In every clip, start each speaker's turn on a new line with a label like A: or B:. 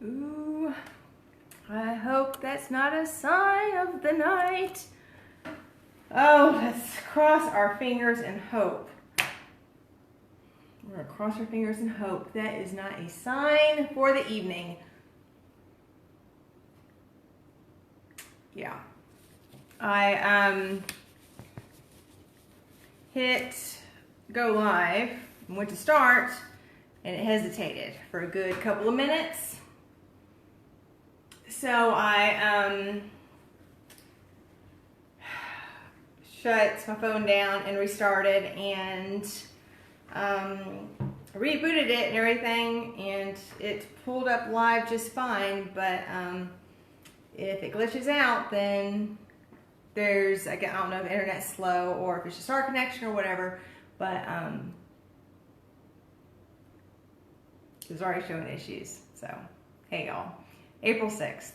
A: Ooh, I hope that's not a sign of the night. Oh, let's cross our fingers and hope. We're gonna cross our fingers and hope that is not a sign for the evening. Yeah. I hit go live and went to start and it hesitated for a good couple of minutes. So I shut my phone down and restarted and rebooted it and everything, and it pulled up live just fine, but if it glitches out, then there's, I don't know if the internet's slow or if it's just our connection or whatever, but it was already showing issues. So, hey y'all, April 6th,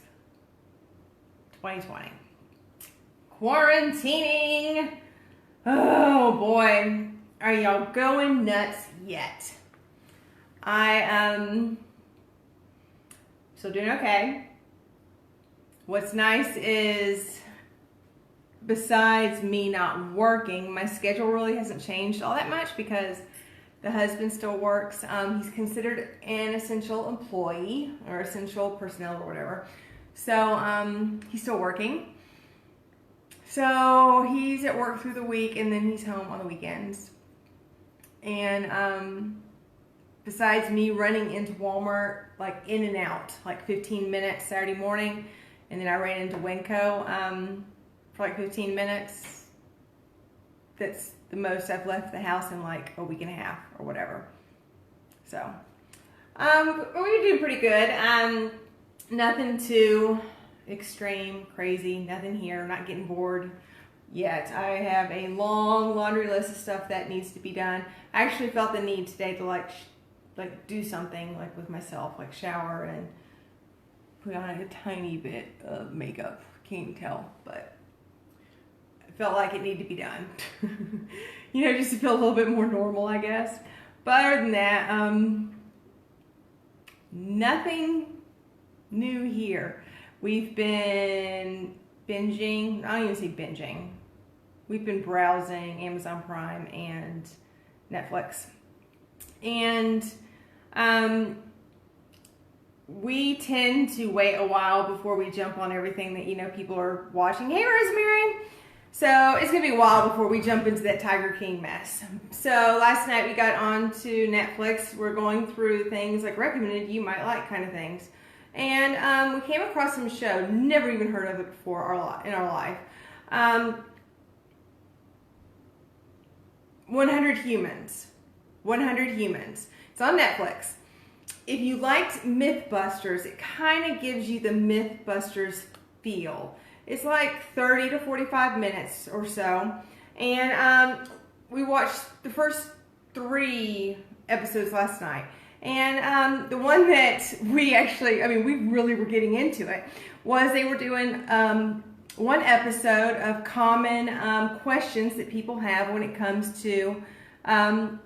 A: 2020. Quarantining! Oh boy, are y'all going nuts yet? I still doing okay. What's nice is, besides me not working, my schedule really hasn't changed all that much because the husband still works. He's considered an essential employee or essential personnel or whatever. So he's still working. So he's at work through the week and then he's home on the weekends. And besides me running into Walmart, like in and out, like 15 minutes Saturday morning, and then I ran into Winco for like 15 minutes. That's the most I've left the house in like a week and a half or whatever. So, we're doing pretty good. Nothing too extreme, crazy, nothing here, not getting bored yet. I have a long laundry list of stuff that needs to be done. I actually felt the need today to like do something like with myself, like shower and put on a tiny bit of makeup. Can't even tell, but I felt like it needed to be done. You know, just to feel a little bit more normal, I guess. But other than that, nothing new here. We've been binging, I don't even say binging. We've been browsing Amazon Prime and Netflix. And we tend to wait a while before we jump on everything that, you know, people are watching. Hey, Rosemary! So it's going to be a while before we jump into that Tiger King mess. So last night we got onto Netflix. We're going through things like recommended you might like kind of things. And we came across some show, never even heard of it before in our life. 100 Humans. 100 Humans. It's on Netflix. If you liked Mythbusters, it kind of gives you the Mythbusters feel. It's like 30 to 45 minutes or so. And we watched the first 3 episodes last night. And the one that we really were getting into it, was they were doing one episode of common questions that people have when it comes to men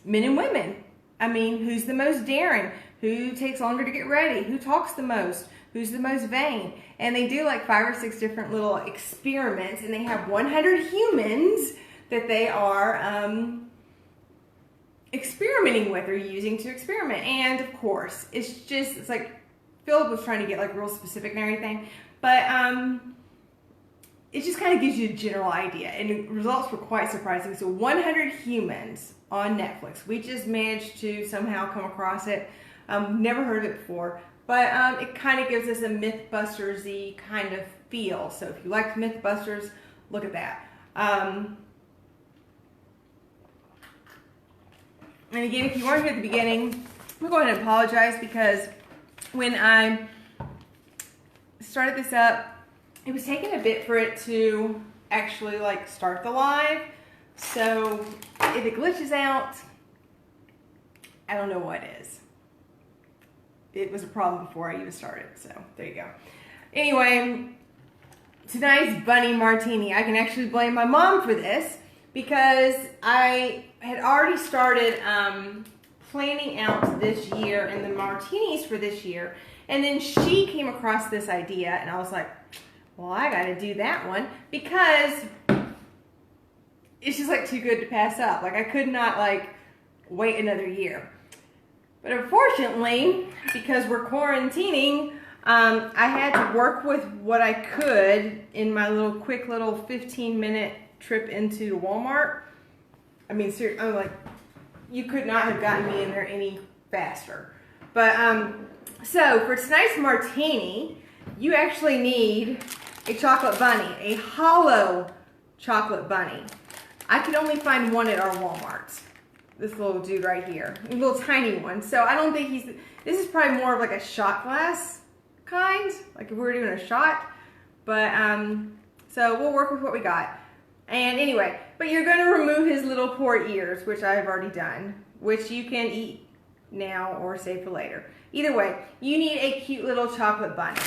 A: and women. I mean, who's the most daring? Who takes longer to get ready? Who talks the most? Who's the most vain? And they do like 5 or 6 different little experiments, and they have 100 humans that they are experimenting with or using to experiment. And of course, it's like Philip was trying to get like real specific and everything, but it just kind of gives you a general idea, and the results were quite surprising. So 100 Humans on Netflix. We just managed to somehow come across it. Never heard of it before, but it kind of gives us a Mythbusters-y kind of feel. So if you like Mythbusters, look at that. And again, if you weren't here at the beginning, I'm going to go ahead and apologize because when I started this up, it was taking a bit for it to actually like start the live. So if it glitches out, I don't know what is. It was a problem before I even started, so there you go. Anyway, tonight's bunny martini. I can actually blame my mom for this because I had already started planning out this year and the martinis for this year. And then she came across this idea, and I was like, well, I got to do that one because it's just like too good to pass up. Like I could not like wait another year. But unfortunately, because we're quarantining, I had to work with what I could in my quick little 15-minute trip into Walmart. I mean, seriously, I'm like, you could not have gotten me in there any faster. But so for tonight's martini, you actually need a chocolate bunny, a hollow chocolate bunny. I could only find one at our Walmart. This little dude right here, a little tiny one. So I don't think this is probably more of like a shot glass kind, like if we were doing a shot. But so we'll work with what we got. And anyway, but you're going to remove his little poor ears, which I've already done, which you can eat now or save for later. Either way, you need a cute little chocolate bunny.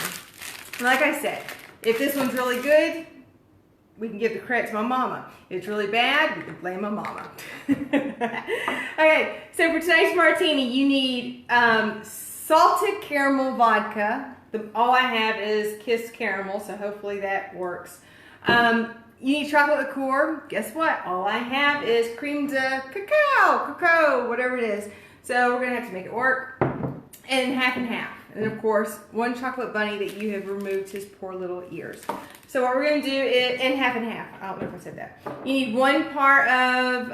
A: Like I said, if this one's really good, we can give the credit to my mama. If it's really bad, we can blame my mama. Okay, so for tonight's martini, you need salted caramel vodka. All I have is Kissed caramel, so hopefully that works. You need chocolate liqueur. Guess what? All I have is cream de cacao, whatever it is. So we're gonna have to make it work. And half and half. And of course, one chocolate bunny that you have removed his poor little ears. So what we're gonna do is, and half and half. I don't know if I said that. You need 1 part of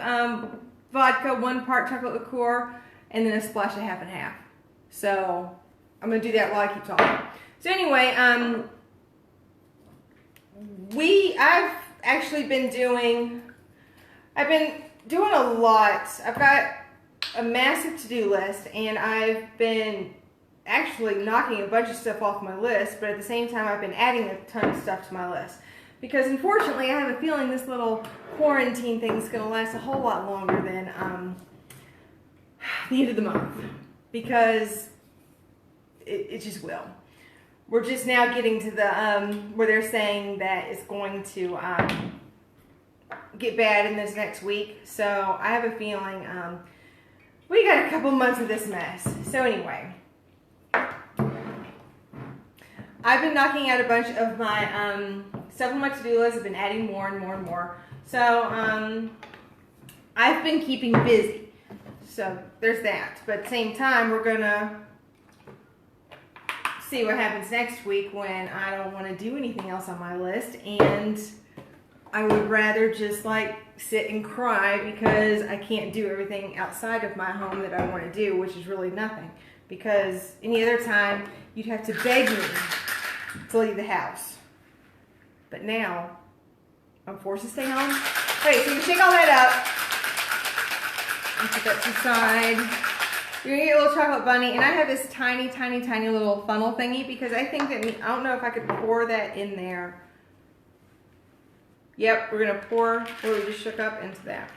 A: vodka, 1 part chocolate liqueur, and then a splash of half and half. So I'm gonna do that while I keep talking. So anyway, I've actually been doing a lot. I've got a massive to-do list, and I've been actually knocking a bunch of stuff off my list, but at the same time I've been adding a ton of stuff to my list. Because unfortunately I have a feeling this little quarantine thing is going to last a whole lot longer than the end of the month. Because it just will. We're just now getting to the where they're saying that it's going to get bad in this next week. So I have a feeling we got a couple months of this mess. So anyway, I've been knocking out a bunch of my stuff on my to-do list. I've been adding more and more and more. So I've been keeping busy. So there's that. But at the same time, we're gonna see what happens next week when I don't want to do anything else on my list, and I would rather just like sit and cry because I can't do everything outside of my home that I want to do, which is really nothing. Because any other time you'd have to beg me to leave the house, but now I'm forced to stay home. Okay, so you shake all that up and put that to the side. You're gonna get a little chocolate bunny, and I have this tiny, tiny, tiny little funnel thingy because I think that I don't know if I could pour that in there. Yep, we're gonna pour what we just shook up into that.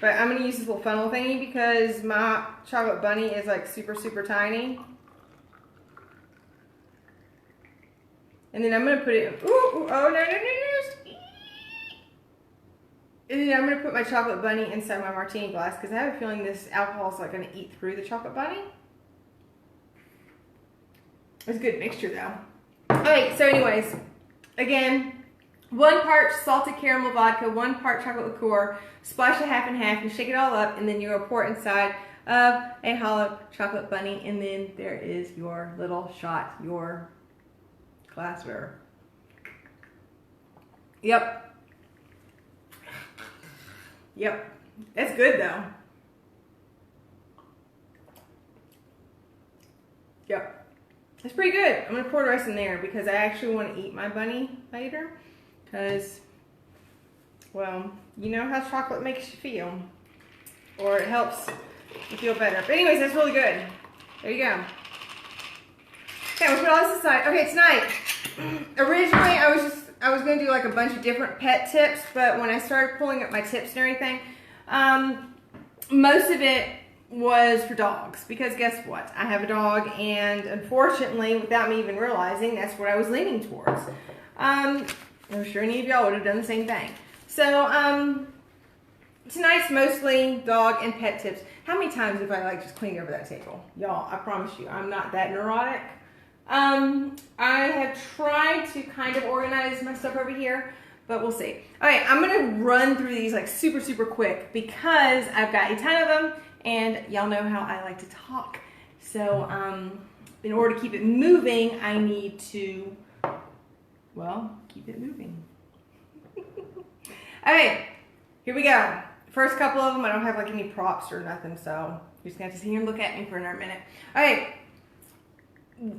A: But I'm gonna use this little funnel thingy because my chocolate bunny is like super, super tiny. And then I'm gonna put it. Ooh, oh no. And then I'm going to put my chocolate bunny inside my martini glass because I have a feeling this alcohol is like going to eat through the chocolate bunny. It's a good mixture though. Alright, so anyways, again, 1 part salted caramel vodka, 1 part chocolate liqueur, splash of half and half, you shake it all up, and then you pour it inside of a hollow chocolate bunny, and then there is your little shot, your glassware. Yep. Yep, that's good though. Yep, it's pretty good. I'm gonna pour the rest in there because I actually want to eat my bunny later. Because, well, you know how chocolate makes you feel, or it helps you feel better. But anyways, that's really good. There you go. Okay, we'll put all this aside. Okay, tonight. Originally, I was going to do like a bunch of different pet tips, but when I started pulling up my tips and everything, most of it was for dogs. Because guess what? I have a dog, and unfortunately, without me even realizing, that's what I was leaning towards. I'm sure any of y'all would have done the same thing. So, tonight's mostly dog and pet tips. How many times have I like just cleaned over that table? Y'all, I promise you, I'm not that neurotic. I have tried to kind of organize my stuff over here, but we'll see. All right, I'm gonna run through these like super, super quick because I've got a ton of them and y'all know how I like to talk. So in order to keep it moving, I need to, well, keep it moving. All right, here we go. First couple of them, I don't have like any props or nothing, so you're just gonna have to sit here and look at me for another minute. All right,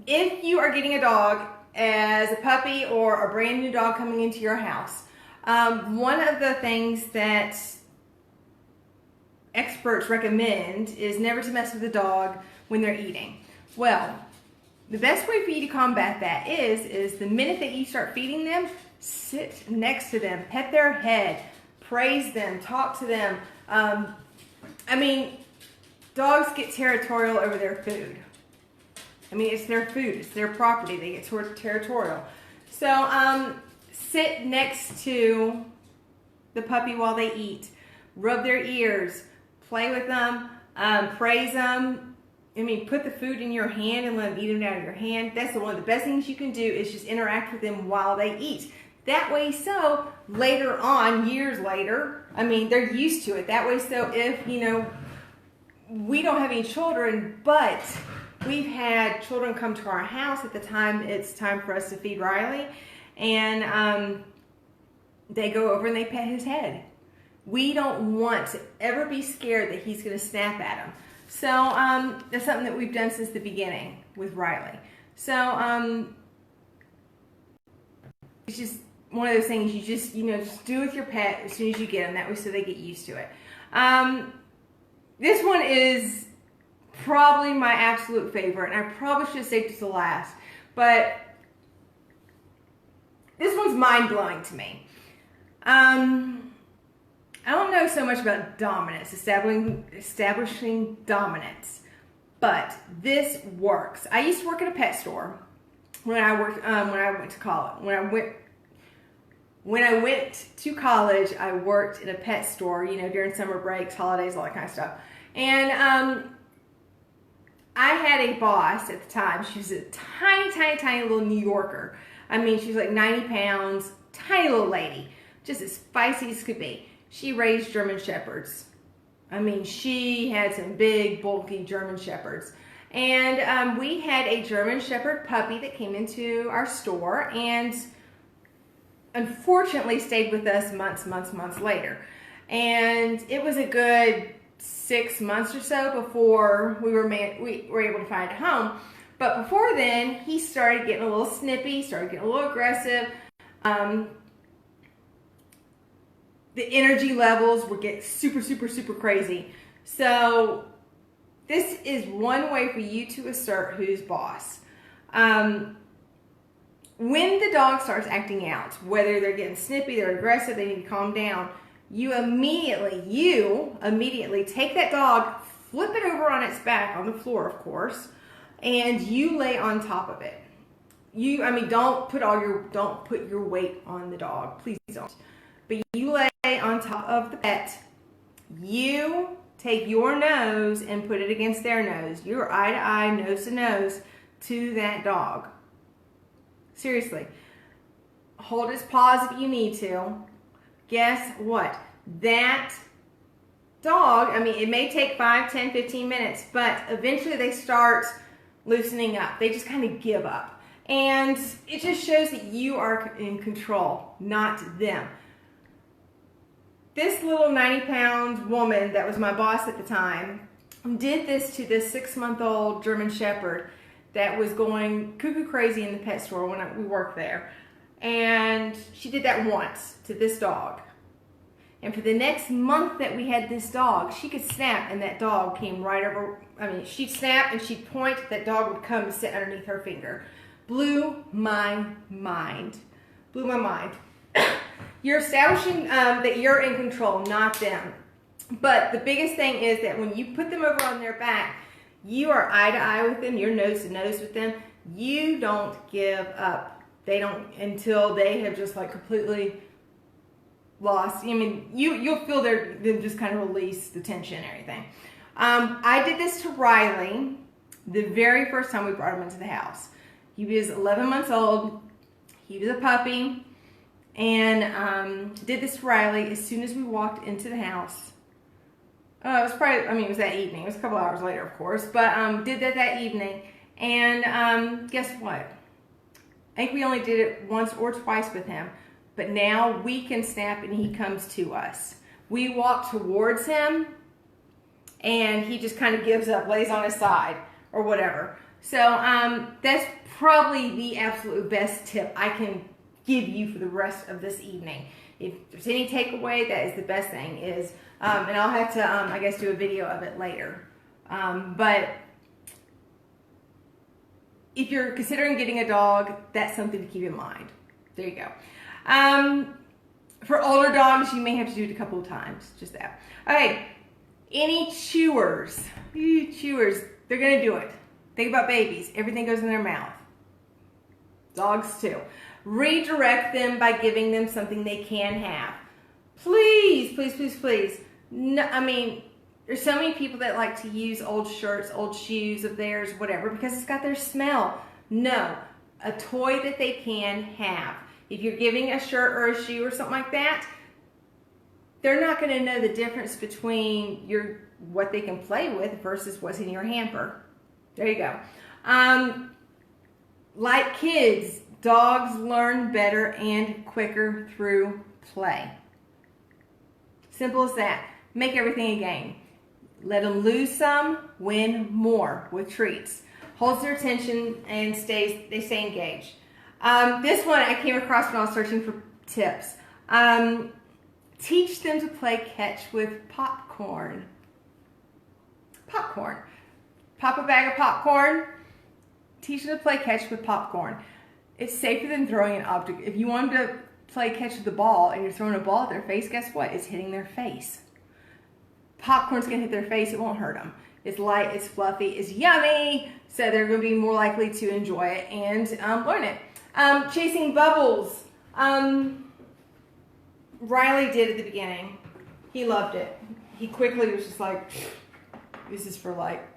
A: if you are getting a dog as a puppy or a brand new dog coming into your house, one of the things that experts recommend is never to mess with the dog when they're eating. Well, the best way for you to combat that is the minute that you start feeding them, sit next to them, pet their head, praise them, talk to them. I mean, dogs get territorial over their food. I mean, it's their food, it's their property, they get territorial. So sit next to the puppy while they eat, rub their ears, play with them, praise them. I mean, put the food in your hand and let them eat it out of your hand. That's one of the best things you can do is just interact with them while they eat. That way, so later on, years later, I mean, they're used to it. That way, so if, you know, we don't have any children, but we've had children come to our house at the time it's time for us to feed Riley, and they go over and they pet his head. We don't want to ever be scared that he's going to snap at them. So that's something that we've done since the beginning with Riley. So it's just one of those things you just, you know, just do with your pet as soon as you get them. That way so they get used to it. This one is probably my absolute favorite, and I probably should have saved it to last, but this one's mind-blowing to me. I don't know so much about dominance, establishing dominance, but this works. I used to work at a pet store when I worked when I went to college. When I went to college, I worked in a pet store, you know, during summer breaks, holidays, all that kind of stuff. And I had a boss at the time. She was a tiny, tiny, tiny little New Yorker. I mean, she was like 90 pounds, tiny little lady, just as spicy as could be. She raised German Shepherds. I mean, she had some big, bulky German Shepherds. And we had a German Shepherd puppy that came into our store and unfortunately stayed with us months later. And it was a good 6 months or so before we were able to find a home. But before then, he started getting a little snippy, started getting a little aggressive. The energy levels would get super, super, super crazy. So this is one way for you to assert who's boss. When the dog starts acting out, whether they're getting snippy, they're aggressive, they need to calm down, you immediately take that dog, flip it over on its back on the floor, of course, and you lay on top of it. Don't put your weight on the dog, please don't. But you lay on top of the pet, you take your nose and put it against their nose. You're eye to eye, nose to nose to that dog. Seriously. Hold its paws if you need to. Guess what? That dog, I mean, it may take 5, 10, 15 minutes, but eventually they start loosening up. They just kind of give up. And it just shows that you are in control, not them. This little 90-pound woman that was my boss at the time did this to this 6-month-old German Shepherd that was going cuckoo crazy in the pet store when we worked there. And she did that once to this dog. And for the next month that we had this dog, she could snap and that dog came right over. I mean, she'd snap and she'd point, that dog would come and sit underneath her finger. Blew my mind. Blew my mind. You're establishing that you're in control, not them. But the biggest thing is that when you put them over on their back, you are eye to eye with them, you're nose to nose with them. You don't give up. They don't until they have just like completely lost. I mean, you'll feel them just kind of release the tension and everything. I did this to Riley the very first time we brought him into the house. He was 11 months old. He was a puppy. And did this to Riley as soon as we walked into the house. It was probably, I mean, it was that evening. It was a couple hours later, of course. But did that evening. And guess what? I think we only did it once or twice with him. But now we can snap and he comes to us. We walk towards him and he just kind of gives up, lays on his side or whatever. So that's probably the absolute best tip I can give you for the rest of this evening. If there's any takeaway, that is the best thing is, and I'll have to, I guess, do a video of it later. But if you're considering getting a dog, that's something to keep in mind. There you go. For older dogs, you may have to do it a couple of times, just that. Okay, any chewers? Chewers, they're gonna do it. Think about babies, everything goes in their mouth. Dogs too. Redirect them by giving them something they can have. Please, please, please, please. No, I mean, there's so many people that like to use old shirts, old shoes of theirs, whatever, because it's got their smell. No, a toy that they can have. If you're giving a shirt or a shoe or something like that, they're not going to know the difference between what they can play with versus what's in your hamper. There you go. Like kids, dogs learn better and quicker through play. Simple as that. Make everything a game. Let them lose some, win more with treats. Holds their attention and they stay engaged. This one I came across when I was searching for tips. Teach them to play catch with popcorn. Popcorn. Pop a bag of popcorn. Teach them to play catch with popcorn. It's safer than throwing an object. If you want them to play catch with the ball and you're throwing a ball at their face, guess what? It's hitting their face. Popcorn's gonna hit their face, it won't hurt them. It's light, it's fluffy, it's yummy, so they're gonna be more likely to enjoy it and learn it. Chasing bubbles. Riley did at the beginning. He loved it. He quickly was just like, this is for like,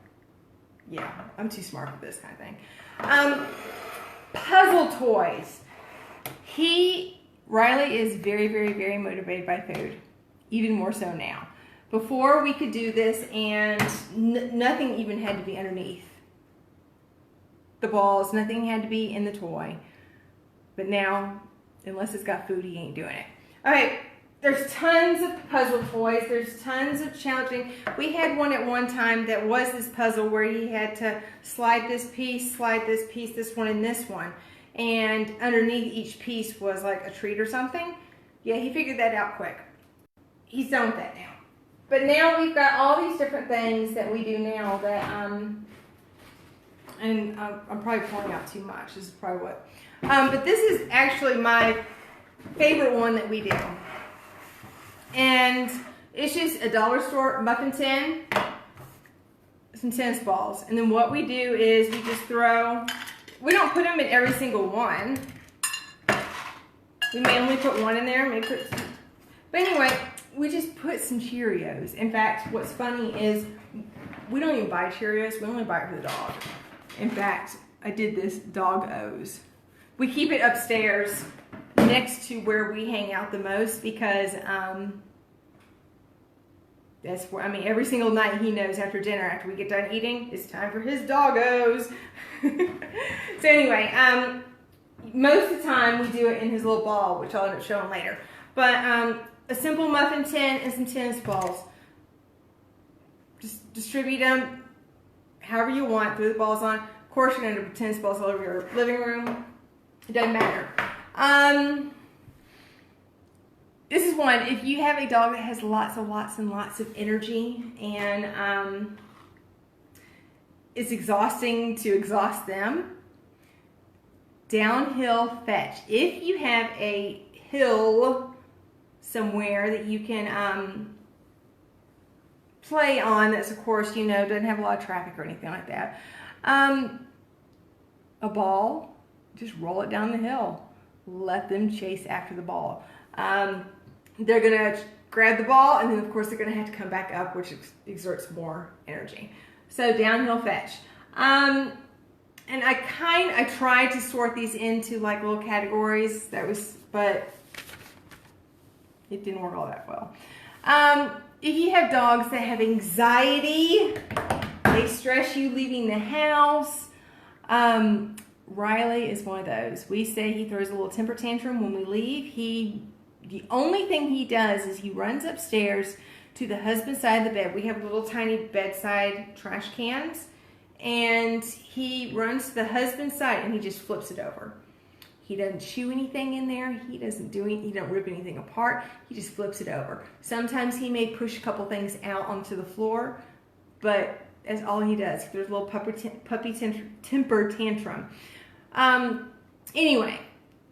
A: yeah, I'm too smart for this kind of thing. Puzzle toys. Riley is very, very, very motivated by food, even more so now. Before we could do this and nothing even had to be underneath the balls, nothing had to be in the toy. But now, unless it's got food, he ain't doing it. Okay, there's tons of puzzle toys. There's tons of challenging. We had one at one time that was this puzzle where he had to slide this piece, this one, and this one. And underneath each piece was like a treat or something. Yeah, he figured that out quick. He's done with that now. But now we've got all these different things that we do now that, and I'm probably pouring out too much. This is probably what. But this is actually my favorite one that we do. And it's just a dollar store muffin tin, some tennis balls. And then what we do is we just throw, we don't put them in every single one. We may only put one in there, maybe put some. But anyway, we just put some Cheerios. In fact, what's funny is we don't even buy Cheerios, we only buy it for the dog. In fact, I did this dog-O's. We keep it upstairs next to where we hang out the most because that's where, I mean, every single night he knows after dinner, after we get done eating, it's time for his dog-O's. So anyway, most of the time we do it in his little ball, which I'll end up showing later. But a simple muffin tin and some tennis balls. Just distribute them however you want, throw the balls on. Of course, you're going to put tennis balls all over your living room. It doesn't matter. This is one, if you have a dog that has lots and lots of energy and it's exhausting to exhaust them, downhill fetch. If you have a hill somewhere that you can play on that's, of course, you know, doesn't have a lot of traffic or anything like that, a ball, just roll it down the hill. Let them chase after the ball. they're gonna grab the ball, and then of course they're gonna have to come back up, which exerts more energy. So downhill fetch. And I tried to sort these into like little categories. But it didn't work all that well. If you have dogs that have anxiety, they stress you leaving the house. Riley is one of those. We say he throws a little temper tantrum when we leave. The only thing he does is he runs upstairs to the husband's side of the bed. We have little tiny bedside trash cans. And he runs to the husband's side and he just flips it over. He doesn't chew anything in there. He doesn't rip anything apart. He just flips it over. Sometimes he may push a couple things out onto the floor, but that's all he does. He throws a little puppy temper tantrum. Anyway,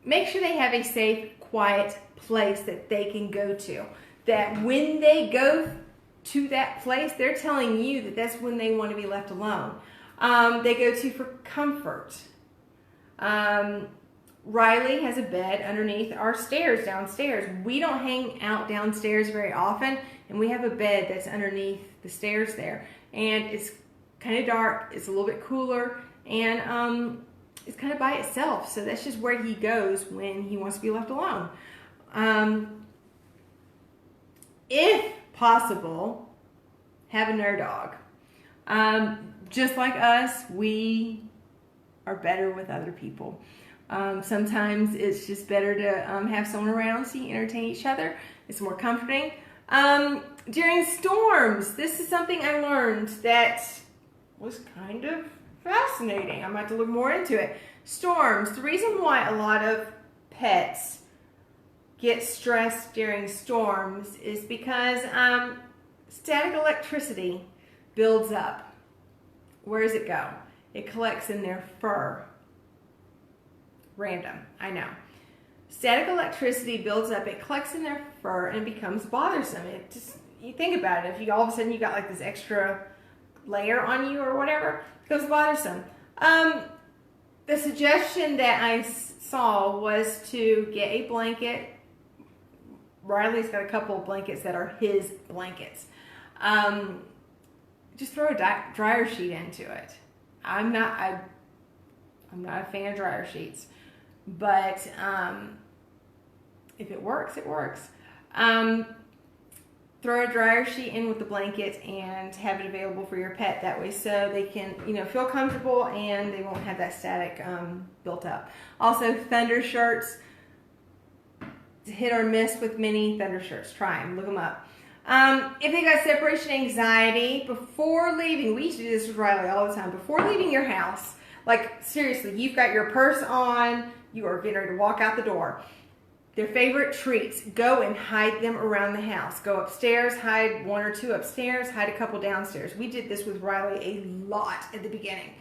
A: make sure they have a safe, quiet place that they can go to. That when they go to that place, they're telling you that that's when they want to be left alone. They go to for comfort. Riley has a bed underneath our stairs downstairs. We don't hang out downstairs very often, and we have a bed that's underneath the stairs there. And it's kind of dark, it's a little bit cooler, and it's kind of by itself. So that's just where he goes when he wants to be left alone. If possible, have another dog. Just like us, we are better with other people. Sometimes it's just better to have someone around so you can entertain each other. It's more comforting. During storms, this is something I learned that was kind of fascinating. I'm about to look more into it. Storms. The reason why a lot of pets get stressed during storms is because static electricity builds up. Where does it go? It collects in their fur. Random, I know. Static electricity builds up, it collects in their fur and becomes bothersome. You think about it, if you all of a sudden you got like this extra layer on you or whatever, it becomes bothersome. The suggestion that I saw was to get a blanket. Riley's got a couple of blankets that are his blankets. Just throw a dryer sheet into it. I'm not a fan of dryer sheets, but if it works, it works. Throw a dryer sheet in with the blanket and have it available for your pet. That way, so they can feel comfortable and they won't have that static built up. Also, thunder shirts. Hit or miss with many thunder shirts. Try them. Look them up. If they got separation anxiety, before leaving, we used to do this with Riley all the time, before leaving your house, like seriously, you've got your purse on, you are getting ready to walk out the door. Their favorite treats, go and hide them around the house. Go upstairs, hide one or two upstairs, hide a couple downstairs. We did this with Riley a lot at the beginning.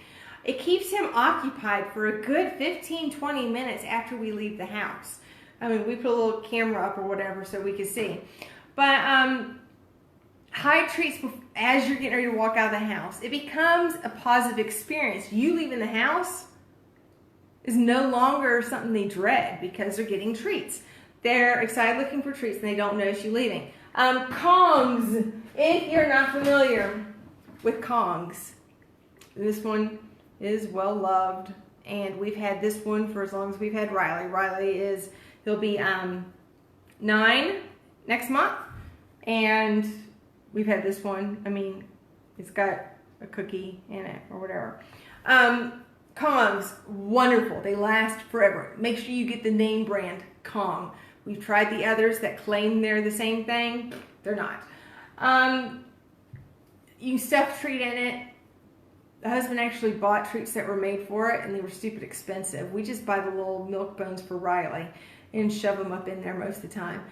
A: It keeps him occupied for a good 15-20 minutes after we leave the house. I mean, we put a little camera up or whatever so we could see. But hide treats as you're getting ready to walk out of the house. It becomes a positive experience. You leaving the house is no longer something they dread because they're getting treats. They're excited looking for treats and they don't notice you leaving. Kongs. If you're not familiar with Kongs, this one is well loved. And we've had this one for as long as we've had Riley. He'll be 9 next month. And we've had this one. I mean, it's got a cookie in it or whatever. Kongs, wonderful. They last forever. Make sure you get the name brand Kong. We've tried the others that claim they're the same thing. They're not. You can stuff a treat in it. The husband actually bought treats that were made for it, and they were stupid expensive. We just buy the little milk bones for Riley and shove them up in there most of the time.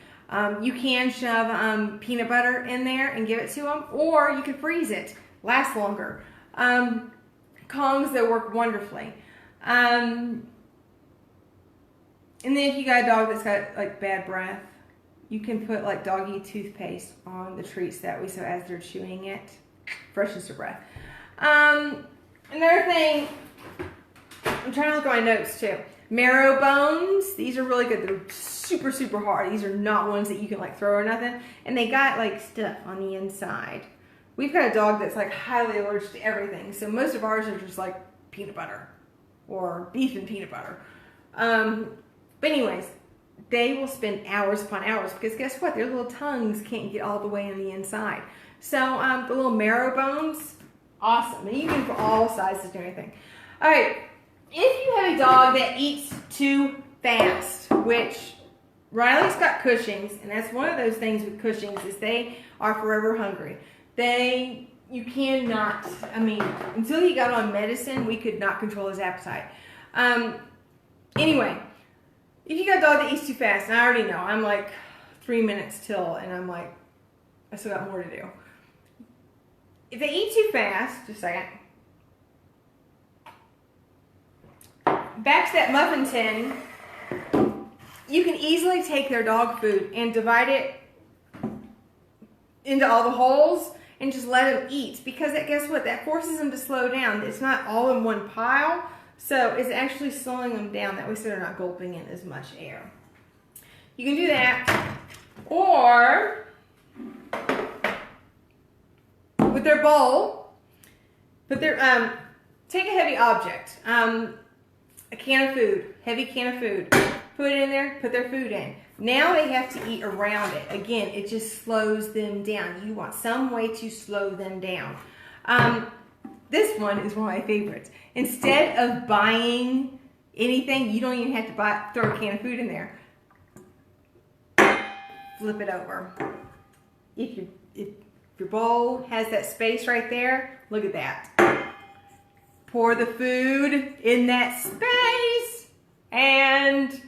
A: You can shove peanut butter in there and give it to them, or you can freeze it. Lasts longer. Kongs that work wonderfully. And then if you got a dog that's got like bad breath, you can put like doggy toothpaste on the treats that way, so as they're chewing it, freshens their breath. Another thing, I'm trying to look at my notes too. Marrow bones, these are really good. They're super, super hard. These are not ones that you can like throw or nothing. And they got like stuff on the inside. We've got a dog that's like highly allergic to everything. So most of ours are just like peanut butter or beef and peanut butter. But anyways, they will spend hours upon hours because guess what? Their little tongues can't get all the way in the inside. So the little marrow bones, awesome. And you can for all sizes and everything. All right, if you have a dog that eats too fast, which Riley's got Cushing's, and that's one of those things with Cushing's is they are forever hungry. You cannot, I mean, until he got on medicine, we could not control his appetite. Anyway, if you got a dog that eats too fast, and I already know, I'm like 3 minutes till, and I'm like, I still got more to do. If they eat too fast, just a second. Back to that muffin tin, you can easily take their dog food and divide it into all the holes and just let them eat, because guess what? That forces them to slow down. It's not all in one pile, so it's actually slowing them down. That way so they're not gulping in as much air. You can do that, or with their bowl, take a heavy object, a can of food, heavy can of food, put it in there, put their food in. Now they have to eat around it. Again, it just slows them down. You want some way to slow them down. This one is one of my favorites. Instead of buying anything, you don't even have to throw a can of food in there. Flip it over. If your bowl has that space right there, look at that. Pour the food in that space, and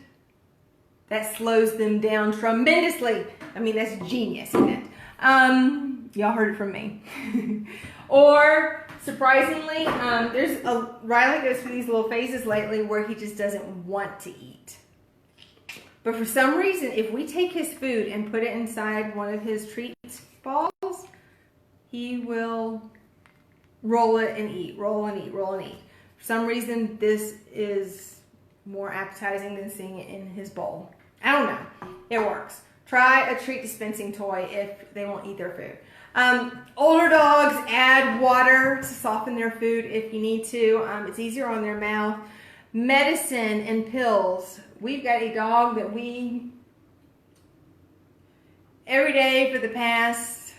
A: that slows them down tremendously. I mean, that's genius, isn't it? Y'all heard it from me. Or, surprisingly, Riley goes through these little phases lately where he just doesn't want to eat. But for some reason, if we take his food and put it inside one of his treat balls, he will roll it and eat, roll and eat, roll and eat. For some reason, this is more appetizing than seeing it in his bowl. I don't know. It works. Try a treat dispensing toy if they won't eat their food. Older dogs, add water to soften their food if you need to. It's easier on their mouth. Medicine and pills. We've got a dog that every day for the past,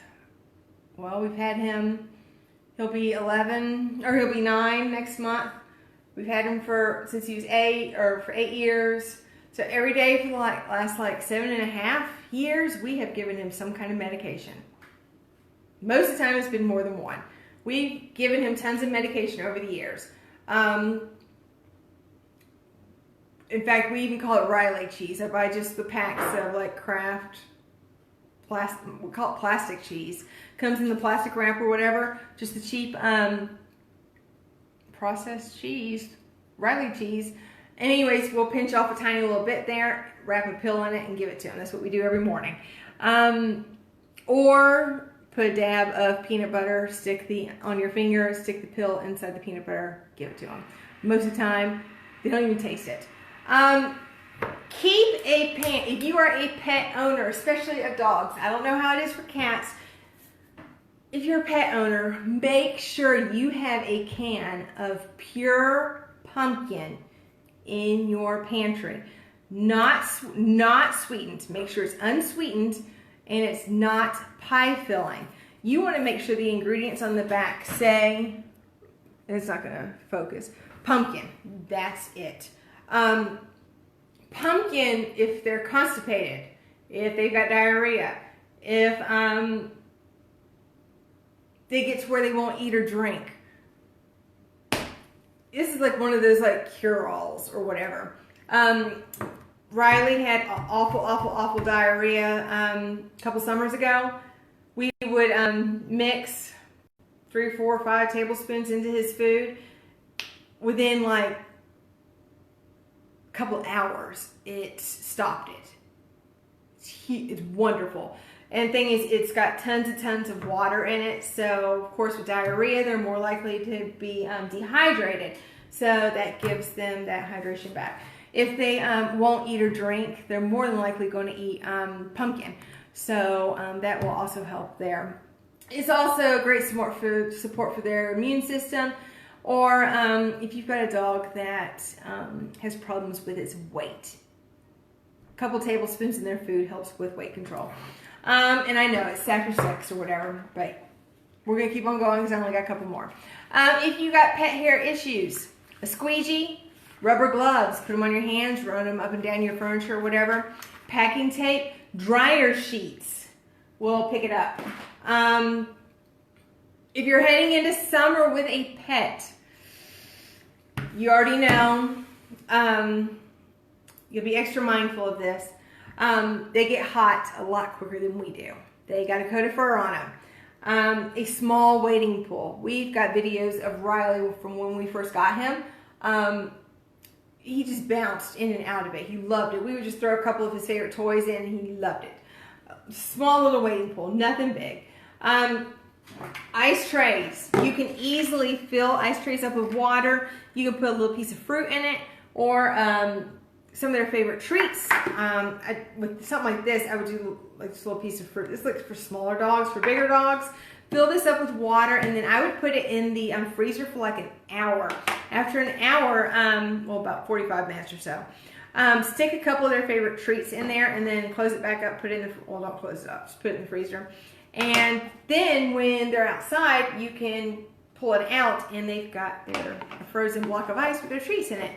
A: we've had him, he'll be 11, or he'll be 9 next month. We've had him since he was 8 years. So every day for the last 7.5 years, we have given him some kind of medication. Most of the time it's been more than one. We've given him tons of medication over the years. In fact, we even call it Riley cheese. I buy just the packs of Kraft plastic, we call it plastic cheese. Comes in the plastic wrap or whatever, just the cheap processed cheese, Riley cheese. And anyways, we'll pinch off a tiny little bit there, wrap a pill in it, and give it to him. That's what we do every morning. Or put a dab of peanut butter, on your finger, stick the pill inside the peanut butter, give it to him. Most of the time, they don't even taste it. If you are a pet owner, especially of dogs, I don't know how it is for cats. If you're a pet owner, make sure you have a can of pure pumpkin in your pantry. Not sweetened. Make sure it's unsweetened and it's not pie filling. You want to make sure the ingredients on the back say, it's not going to focus, pumpkin. That's it. Pumpkin, if they're constipated, if they've got diarrhea, if they get to where they won't eat or drink. This is one of those cure-alls or whatever. Riley had awful diarrhea a couple summers ago. We would mix 3, 4, 5 tablespoons into his food. Within a couple hours, it stopped it. It's wonderful. And the thing is, it's got tons and tons of water in it. So, of course, with diarrhea, they're more likely to be dehydrated. So that gives them that hydration back. If they won't eat or drink, they're more than likely going to eat pumpkin. So that will also help there. It's also a great support for their immune system, or if you've got a dog that has problems with its weight. A couple tablespoons in their food helps with weight control. And I know it's after 6 or whatever, but we're going to keep on going because I only got a couple more. If you got pet hair issues, a squeegee, rubber gloves, put them on your hands, run them up and down your furniture or whatever. Packing tape, dryer sheets will pick it up. If you're heading into summer with a pet, you already know, you'll be extra mindful of this. They get hot a lot quicker than we do. They got a coat of fur on them. A small wading pool. We've got videos of Riley from when we first got him. He just bounced in and out of it. He loved it. We would just throw a couple of his favorite toys in and he loved it. Small little wading pool, nothing big. Ice trays. You can easily fill ice trays up with water. You can put a little piece of fruit in it, or some of their favorite treats. With something like this, I would do like this little piece of fruit. This looks for smaller dogs. For bigger dogs, fill this up with water, and then I would put it in the freezer for like an hour. After an hour, well, about 45 minutes or so, stick a couple of their favorite treats in there, and then close it back up. Put it in the, well, don't close it up. Just put it in the freezer. And then when they're outside, you can pull it out, and they've got their frozen block of ice with their treats in it.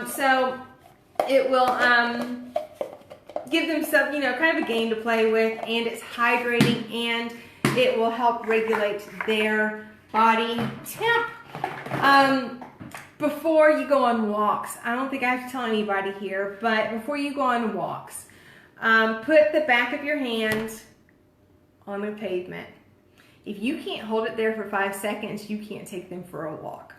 A: So it will give them some, kind of a game to play with, and it's hydrating, and it will help regulate their body temp. Before you go on walks, I don't think I have to tell anybody here, but before you go on walks, put the back of your hand on the pavement. If you can't hold it there for 5 seconds, you can't take them for a walk.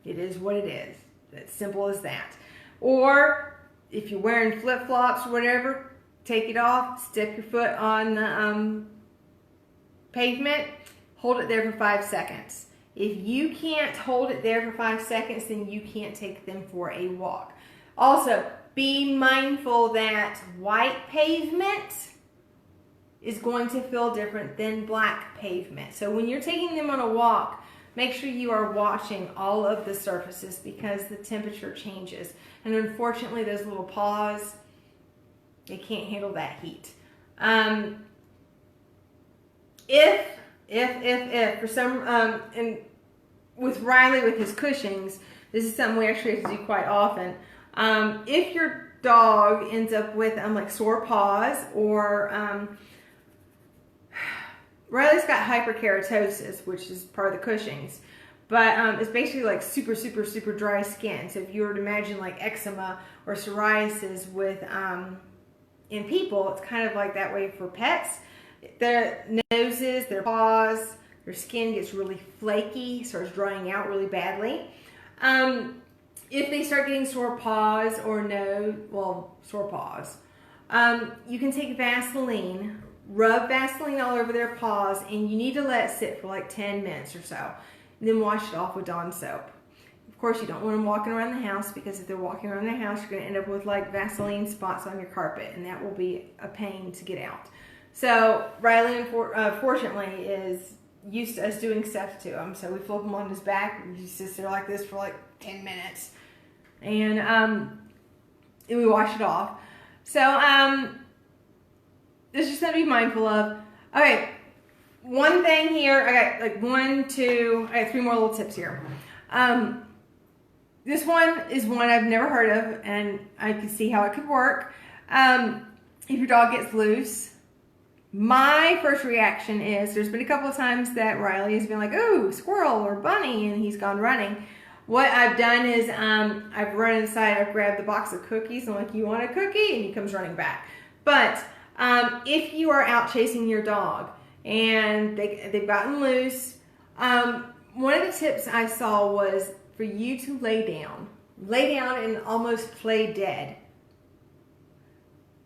A: It is what it is. It's simple as that. Or if you're wearing flip-flops or whatever, take it off, step your foot on the pavement, hold it there for 5 seconds. If you can't hold it there for 5 seconds, then you can't take them for a walk. Also, be mindful that white pavement is going to feel different than black pavement. So when you're taking them on a walk, make sure you are washing all of the surfaces because the temperature changes. And unfortunately, those little paws, they can't handle that heat. If for some, and with Riley with his Cushing's, this is something we actually have to do quite often. If your dog ends up with like sore paws, or Riley's got hyperkeratosis, which is part of the Cushing's, but it's basically like super, super, super dry skin. So if you were to imagine like eczema or psoriasis with in people, it's kind of like that way for pets. Their noses, their paws, their skin gets really flaky, starts drying out really badly. If they start getting sore paws or sore paws, you can take Vaseline, rub Vaseline all over their paws, and you need to let it sit for like 10 minutes or so. And then wash it off with Dawn soap. Of course, you don't want them walking around the house, because if they're walking around the house, you're going to end up with like Vaseline spots on your carpet, and that will be a pain to get out. So Riley, unfortunately, is used to us doing stuff to him. So we flip him on his back, and he sits there like this for like 10 minutes. And we wash it off. So it's just something to be mindful of. Okay, one thing here, I got like I got 3 more little tips here. This one is one I've never heard of, and I can see how it could work. If your dog gets loose, my first reaction is, there's been a couple of times that Riley has been like, ooh, squirrel or bunny, and he's gone running. What I've done is I've run inside, I've grabbed the box of cookies, and I'm like, you want a cookie? And he comes running back. But if you are out chasing your dog and they've gotten loose, one of the tips I saw was for you to lay down and almost play dead.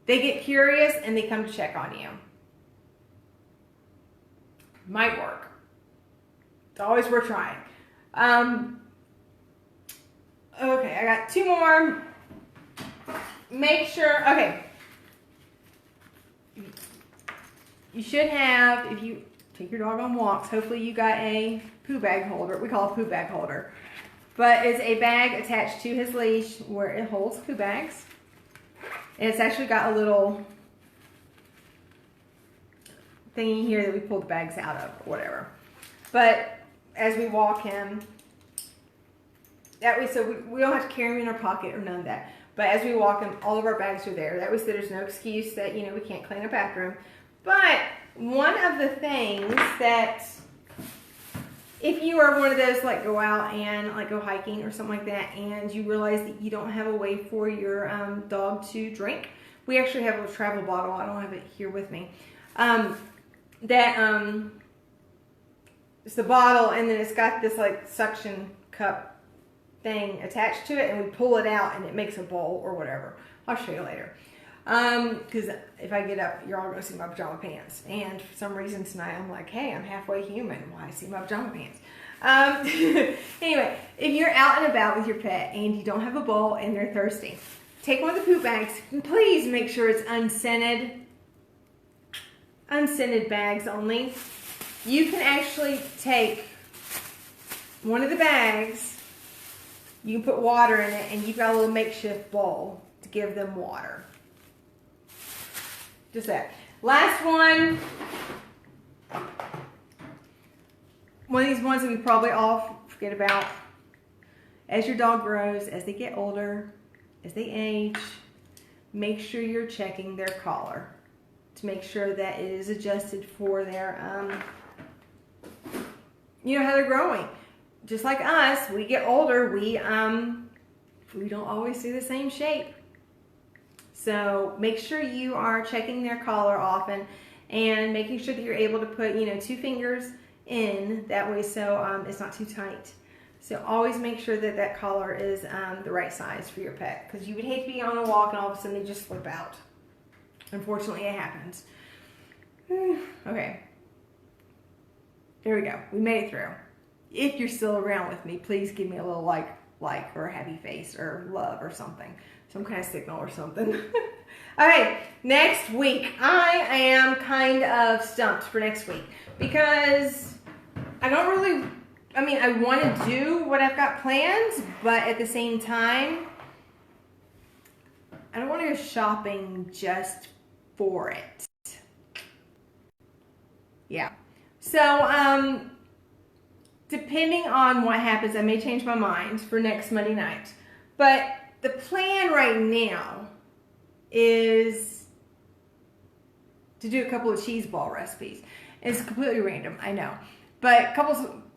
A: They get curious and they come to check on you. Might work. It's always worth trying. Okay, I got 2 more. Make sure, okay. You should have, if you take your dog on walks, hopefully you got a poo bag holder. We call it a poo bag holder. But it's a bag attached to his leash where it holds poo bags. And it's actually got a little thingy here that we pull the bags out of or whatever. But as we walk him, that way, so we don't have to carry him in our pocket or none of that. But as we walk him, all of our bags are there. That way, so there's no excuse that, you know, we can't clean a bathroom. But one of the things that, if you are one of those like go out and like go hiking or something like that, and you realize that you don't have a way for your dog to drink, we actually have a travel bottle. I don't have it here with me. It's the bottle, and then it's got this like suction cup thing attached to it, and we pull it out and it makes a bowl or whatever. I'll show you later. Because if I get up, you're all going to see my pajama pants. And for some reason tonight, I'm like, hey, I'm halfway human. Why I see my pajama pants? Anyway, if you're out and about with your pet and you don't have a bowl and they're thirsty, take one of the poop bags. And please make sure it's unscented. Unscented bags only. You can actually take one of the bags, you can put water in it, and you've got a little makeshift bowl to give them water. Just that. Last one. One of these ones that we probably all forget about. As your dog grows, as they get older, as they age, make sure you're checking their collar to make sure that it is adjusted for their, you know, how they're growing. Just like us, we get older, we don't always see the same shape. So make sure you are checking their collar often and making sure that you're able to put, you know, 2 fingers in that way, so it's not too tight. So always make sure that that collar is the right size for your pet, because you would hate to be on a walk and all of a sudden they just slip out. Unfortunately, it happens. Okay. There we go. We made it through. If you're still around with me, please give me a little like or a happy face or love or something. Some kind of signal or something. All right, next week. I am kind of stumped for next week because I don't really, I mean, I want to do what I've got planned, but at the same time, I don't want to go shopping just for it. Yeah. So, depending on what happens, I may change my mind for next Monday night. But the plan right now is to do a couple of cheese ball recipes. It's completely random, I know. But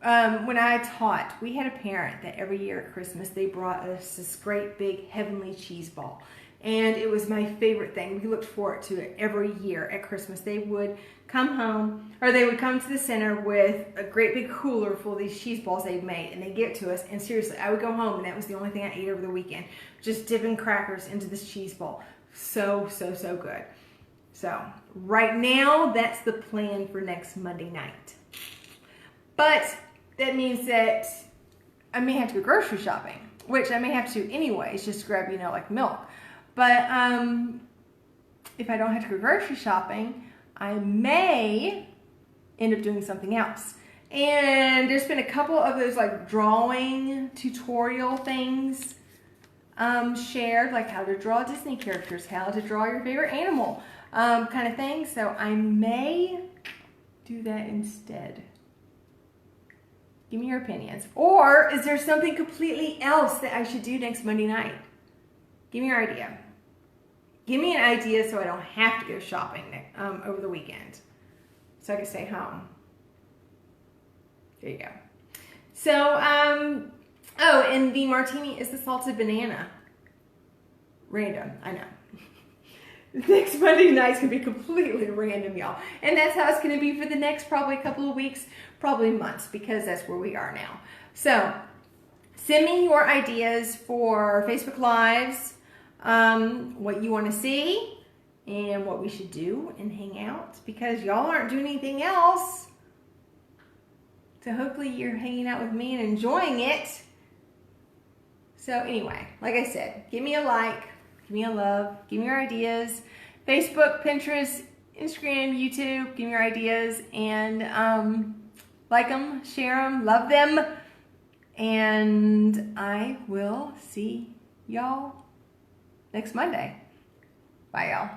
A: when I taught, we had a parent that every year at Christmas, they brought us this great big heavenly cheese ball. And it was my favorite thing. We looked forward to it every year at Christmas. They would come home, or they would come to the center with a great big cooler full of these cheese balls they'd made, and they'd give it to us. And seriously, I would go home, and that was the only thing I ate over the weekend. Just dipping crackers into this cheese ball. So, so, so good. So, right now, that's the plan for next Monday night. But that means that I may have to go grocery shopping, which I may have to anyways, just to grab, you know, like milk. But if I don't have to go grocery shopping, I may end up doing something else. And there's been a couple of those like drawing tutorial things shared, like how to draw Disney characters, how to draw your favorite animal, kind of thing. So I may do that instead. Give me your opinions. Or is there something completely else that I should do next Monday night? Give me your idea. Give me an idea so I don't have to go shopping over the weekend. So I can stay home. There you go. So, oh, and the martini is the salted banana. Random, I know. Next Monday night's going to be completely random, y'all. And that's how it's going to be for the next probably couple of weeks, probably months, because that's where we are now. So, send me your ideas for Facebook Lives, what you want to see, and what we should do and hang out, because y'all aren't doing anything else. So hopefully you're hanging out with me and enjoying it. So anyway, like I said, give me a like, give me a love, give me your ideas. Facebook, Pinterest, Instagram, YouTube, give me your ideas, and like them, share them, love them, and I will see y'all next Monday. Bye, y'all.